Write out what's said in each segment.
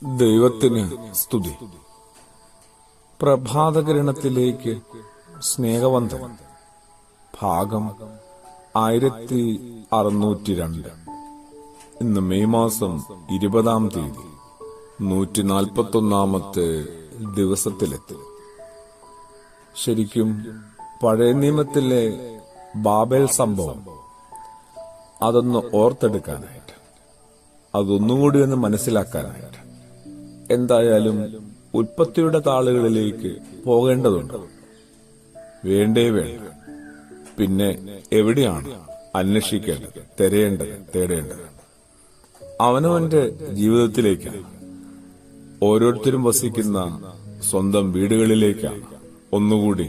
ദൈവത്തിന് സ്തുതി. പ്രഭാതകിരണത്തിലേക്ക് സ്നേഹവന്ദനം. ഭാഗം 1602. ഇന്ന് മെയ് മാസം 20-ാം തീയതി 141-ാമത്തെ ദിവസത്തിലെത്തി. ശരിക്കും പഴയ നിയമത്തിലെ ബാബേൽ സംഭവം അതൊന്ന് ഓർത്തെടുക്കാനായിട്ട്, അതൊന്നുകൂടി ഒന്ന് മനസ്സിലാക്കാനായിട്ട് എന്തായാലും ഉൽപ്പത്തിയുടെ താളുകളിലേക്ക് പോകേണ്ടതുണ്ട്. വേണ്ടേ വേണ്ട. പിന്നെ എവിടെയാണ് അന്വേഷിക്കേണ്ടത്, തേടേണ്ടത്? അവനവന്റെ ജീവിതത്തിലേക്കാണ്. ഓരോരുത്തരും വസിക്കുന്ന സ്വന്തം വീടുകളിലേക്കാണ് ഒന്നുകൂടി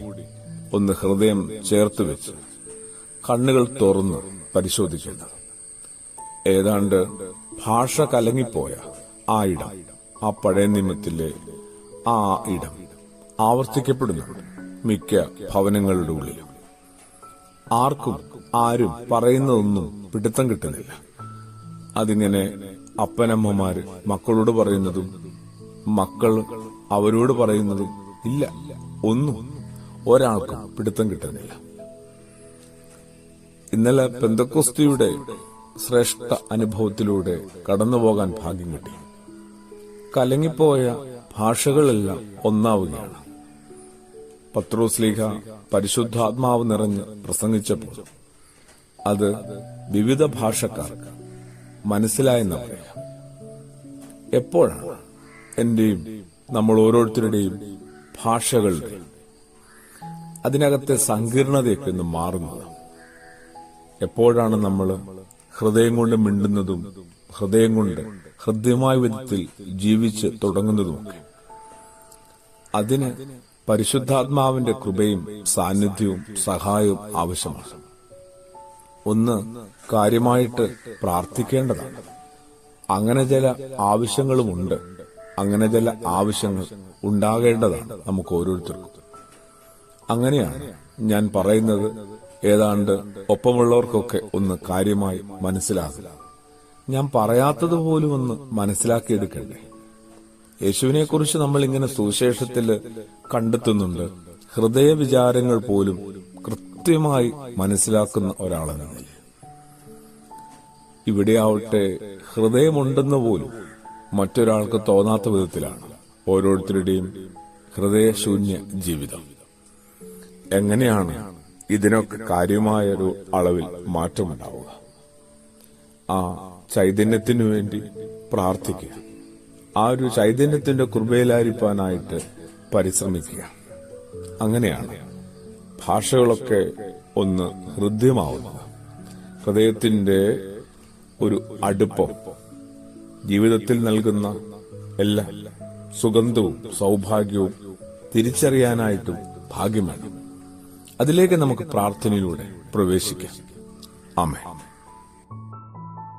ഒന്ന് ഹൃദയം ചേർത്ത് വെച്ച് കണ്ണുകൾ തുറന്ന് പരിശോധിക്കേണ്ടത്. ഏതാണ്ട് ഭാഷ കലങ്ങിപ്പോയ ആ ഇടം, ആ പഴയ നിയമത്തിലെ ആ ഇടം ആവർത്തിക്കപ്പെടുന്നുണ്ട് മിക്ക ഭവനങ്ങളുടെ ഉള്ളിലും. ആരും പറയുന്നതൊന്നും പിടുത്തം കിട്ടുന്നില്ല. അതിങ്ങനെ അപ്പനമ്മമാര് മക്കളോട് പറയുന്നതും മക്കൾ അവരോട് പറയുന്നതും ഇല്ല, ഒന്നും ഒരാൾക്കും പിടുത്തം കിട്ടുന്നില്ല. ഇന്നലെ പെന്തക്കോസ്തിയുടെ ശ്രേഷ്ഠ അനുഭവത്തിലൂടെ കടന്നുപോകാൻ ഭാഗ്യം കിട്ടി. കലങ്ങിപ്പോയ ഭാഷകളെല്ലാം ഒന്നാവുകയാണ്. പത്രോസ്ലീഹ പരിശുദ്ധാത്മാവ് നിറഞ്ഞ് പ്രസംഗിച്ചപ്പോൾ അത് വിവിധ ഭാഷക്കാർക്ക് മനസ്സിലായെന്ന് പറയാം. എപ്പോഴാണ് എന്റെയും നമ്മൾ ഓരോരുത്തരുടെയും ഭാഷകളുടെ അതിനകത്തെ സങ്കീർണതയൊക്കെ ഒന്ന് മാറുന്നത്? എപ്പോഴാണ് നമ്മൾ ഹൃദയം കൊണ്ട് മിണ്ടുന്നതും ഹൃദയം കൊണ്ട് ഹൃദ്യമായ വിധത്തിൽ ജീവിച്ച് തുടങ്ങുന്നതുമൊക്കെ? അതിന് പരിശുദ്ധാത്മാവിന്റെ കൃപയും സാന്നിധ്യവും സഹായവും ആവശ്യമാണ്. ഒന്ന് കാര്യമായിട്ട് പ്രാർത്ഥിക്കേണ്ടതാണ്. അങ്ങനെ ചില ആവശ്യങ്ങളുമുണ്ട്. അങ്ങനെ ചില ആവശ്യങ്ങൾ ഉണ്ടാകേണ്ടതാണ് നമുക്ക് ഓരോരുത്തർക്കും. അങ്ങനെയാണ് ഞാൻ പറയുന്നത്. ഏതാണ്ട് ഒപ്പമുള്ളവർക്കൊക്കെ ഒന്ന് കാര്യമായി മനസ്സിലാക്കുക. ഞാൻ പറയാത്തതുപോലും ഒന്ന് മനസ്സിലാക്കിയെടുക്കണ്ടേ? യേശുവിനെ കുറിച്ച് നമ്മൾ ഇങ്ങനെ സുവിശേഷത്തില് കണ്ടെത്തുന്നുണ്ട്. ഹൃദയ വിചാരങ്ങൾ പോലും കൃത്യമായി മനസ്സിലാക്കുന്ന ഒരാളെന്നാണ്. ഇവിടെയാവട്ടെ ഹൃദയമുണ്ടെന്ന് പോലും മറ്റൊരാൾക്ക് തോന്നാത്ത വിധത്തിലാണ് ഓരോരുത്തരുടെയും ഹൃദയശൂന്യ ജീവിതം. എങ്ങനെയാണ് ഇതിനൊക്കെ കാര്യമായൊരു അളവിൽ മാറ്റമുണ്ടാവുക? ആ ചൈതന്യത്തിനു വേണ്ടി പ്രാർത്ഥിക്കുക. ആ ഒരു ചൈതന്യത്തിന്റെ കൃപയിലായിരിക്കാനായിട്ട് പരിശ്രമിക്കുക. അങ്ങനെയാണ് ഭാഷകളൊക്കെ ഒന്ന് ഹൃദ്യമാവുന്നത്. ഹൃദയത്തിന്റെ ഒരു അടുപ്പം ജീവിതത്തിൽ നൽകുന്ന എല്ലാ സുഗന്ധവും സൗഭാഗ്യവും തിരിച്ചറിയാനായിട്ടും ഭാഗ്യമാണ്. അതിലേക്ക് നമുക്ക് പ്രാർത്ഥനയിലൂടെ പ്രവേശിക്കാം. ആമേൻ.